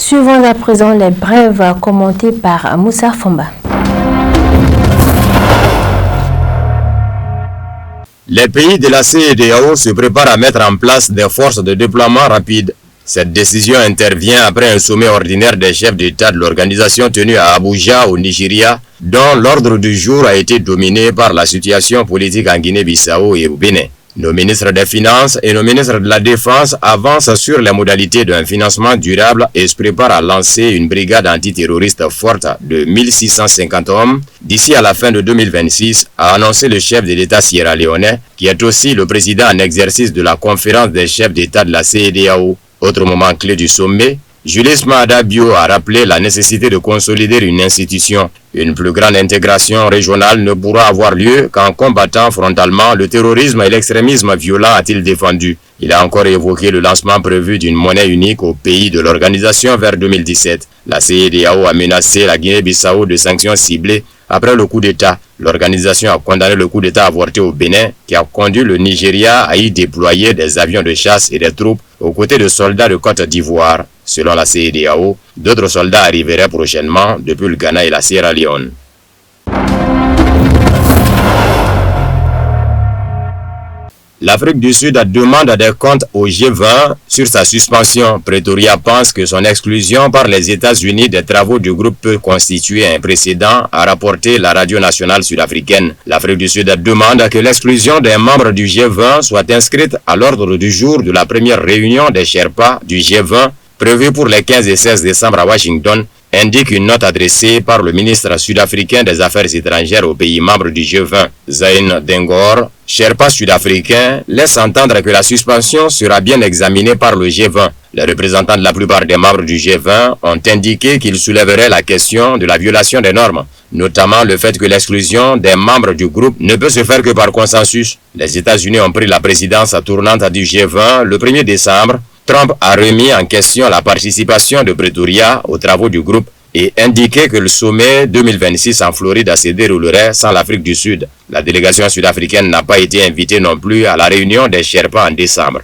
Suivons à présent les brèves commentées par Moussa Fomba. Les pays de la CEDEAO se préparent à mettre en place des forces de déploiement rapide. Cette décision intervient après un sommet ordinaire des chefs d'État de l'organisation tenu à Abuja, au Nigeria, dont l'ordre du jour a été dominé par la situation politique en Guinée-Bissau et au Bénin. Nos ministres des Finances et nos ministres de la Défense avancent sur les modalités d'un financement durable et se préparent à lancer une brigade antiterroriste forte de 1650 hommes d'ici à la fin de 2026, a annoncé le chef de l'État sierra-léonais, qui est aussi le président en exercice de la conférence des chefs d'État de la CEDEAO. Autre moment clé du sommet, Julius Maada Bio a rappelé la nécessité de consolider une institution. Une plus grande intégration régionale ne pourra avoir lieu qu'en combattant frontalement le terrorisme et l'extrémisme violent, a-t-il défendu. Il a encore évoqué le lancement prévu d'une monnaie unique au pays de l'organisation vers 2017. La CEDEAO a menacé la Guinée-Bissau de sanctions ciblées après le coup d'État. L'organisation a condamné le coup d'État avorté au Bénin qui a conduit le Nigeria à y déployer des avions de chasse et des troupes aux côtés de soldats de Côte d'Ivoire. Selon la CEDEAO, d'autres soldats arriveraient prochainement depuis le Ghana et la Sierra Leone. L'Afrique du Sud demande des comptes au G20 sur sa suspension. Pretoria pense que son exclusion par les États-Unis des travaux du groupe peut constituer un précédent, a rapporté la radio nationale sud-africaine. L'Afrique du Sud demande que l'exclusion des membres du G20 soit inscrite à l'ordre du jour de la première réunion des Sherpas du G20, prévue pour les 15 et 16 décembre à Washington, indique une note adressée par le ministre sud-africain des Affaires étrangères aux pays membres du G20. Zain Dengor, Sherpa sud-africain, laisse entendre que la suspension sera bien examinée par le G20. Les représentants de la plupart des membres du G20 ont indiqué qu'ils soulèveraient la question de la violation des normes, notamment le fait que l'exclusion des membres du groupe ne peut se faire que par consensus. Les États-Unis ont pris la présidence tournante du G20 le 1er décembre. Trump a remis en question la participation de Pretoria aux travaux du groupe et indiqué que le sommet 2026 en Floride se déroulerait sans l'Afrique du Sud. La délégation sud-africaine n'a pas été invitée non plus à la réunion des Sherpas en décembre.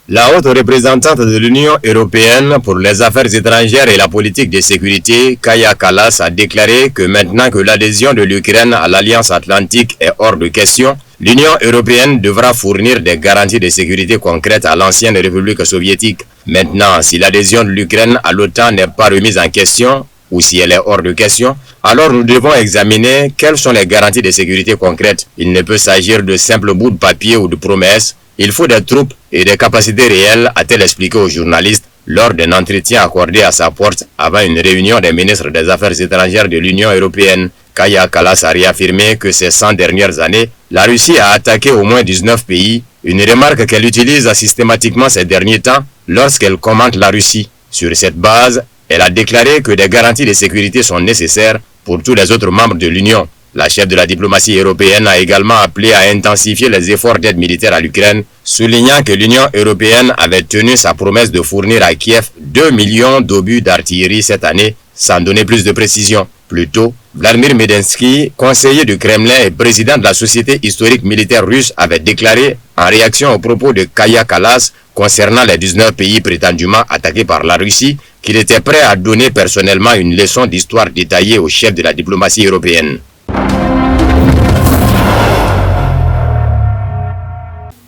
La haute représentante de l'Union européenne pour les affaires étrangères et la politique de sécurité, Kaja Kallas, a déclaré que maintenant que l'adhésion de l'Ukraine à l'Alliance Atlantique est hors de question, l'Union européenne devra fournir des garanties de sécurité concrètes à l'ancienne République soviétique. Maintenant, si l'adhésion de l'Ukraine à l'OTAN n'est pas remise en question, ou si elle est hors de question, alors nous devons examiner quelles sont les garanties de sécurité concrètes. Il ne peut s'agir de simples bouts de papier ou de promesses. Il faut des troupes et des capacités réelles, a-t-elle expliqué aux journalistes lors d'un entretien accordé à sa porte avant une réunion des ministres des Affaires étrangères de l'Union européenne. Kaja Kallas a réaffirmé que ces 100 dernières années, la Russie a attaqué au moins 19 pays, une remarque qu'elle utilise systématiquement ces derniers temps lorsqu'elle commente la Russie. Sur cette base, elle a déclaré que des garanties de sécurité sont nécessaires pour tous les autres membres de l'Union. La chef de la diplomatie européenne a également appelé à intensifier les efforts d'aide militaire à l'Ukraine, soulignant que l'Union européenne avait tenu sa promesse de fournir à Kiev 2 millions d'obus d'artillerie cette année, sans donner plus de précision. Plus tôt, Vladimir Medinsky, conseiller du Kremlin et président de la Société historique militaire russe, avait déclaré, en réaction aux propos de Kaja Kallas concernant les 19 pays prétendument attaqués par la Russie, qu'il était prêt à donner personnellement une leçon d'histoire détaillée au chef de la diplomatie européenne.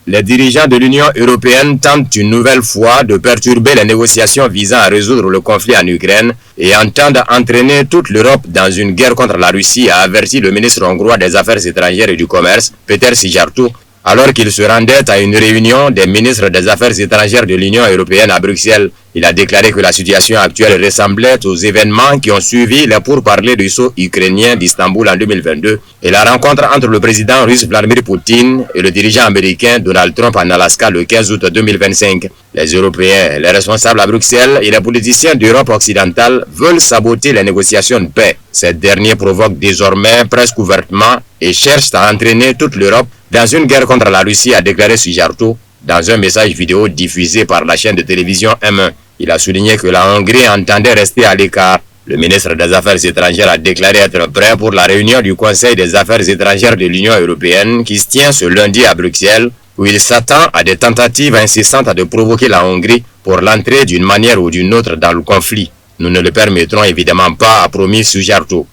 Les dirigeants de l'Union européenne tentent une nouvelle fois de perturber les négociations visant à résoudre le conflit en Ukraine et entendent entraîner toute l'Europe dans une guerre contre la Russie, a averti le ministre hongrois des Affaires étrangères et du Commerce, Péter Szijjártó, alors qu'il se rendait à une réunion des ministres des Affaires étrangères de l'Union européenne à Bruxelles. Il a déclaré que la situation actuelle ressemblait aux événements qui ont suivi les pourparlers russo-ukrainiens d'Istanbul en 2022 et la rencontre entre le président russe Vladimir Poutine et le dirigeant américain Donald Trump en Alaska le 15 août 2025. Les Européens, les responsables à Bruxelles et les politiciens d'Europe occidentale veulent saboter les négociations de paix. Ces derniers provoquent désormais presque ouvertement et cherchent à entraîner toute l'Europe dans une guerre contre la Russie, a déclaré Szijjártó dans un message vidéo diffusé par la chaîne de télévision M1. Il a souligné que la Hongrie entendait rester à l'écart. Le ministre des Affaires étrangères a déclaré être prêt pour la réunion du Conseil des Affaires étrangères de l'Union européenne qui se tient ce lundi à Bruxelles où il s'attend à des tentatives incessantes de provoquer la Hongrie pour l'entrée d'une manière ou d'une autre dans le conflit. Nous ne le permettrons évidemment pas, a promis Sujarto.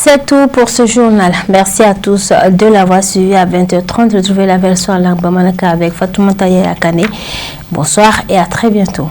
C'est tout pour ce journal. Merci à tous de l'avoir suivi à 20h30. Retrouvez la version en langue bamanaka avec Fatoumata Akane. Bonsoir et à très bientôt.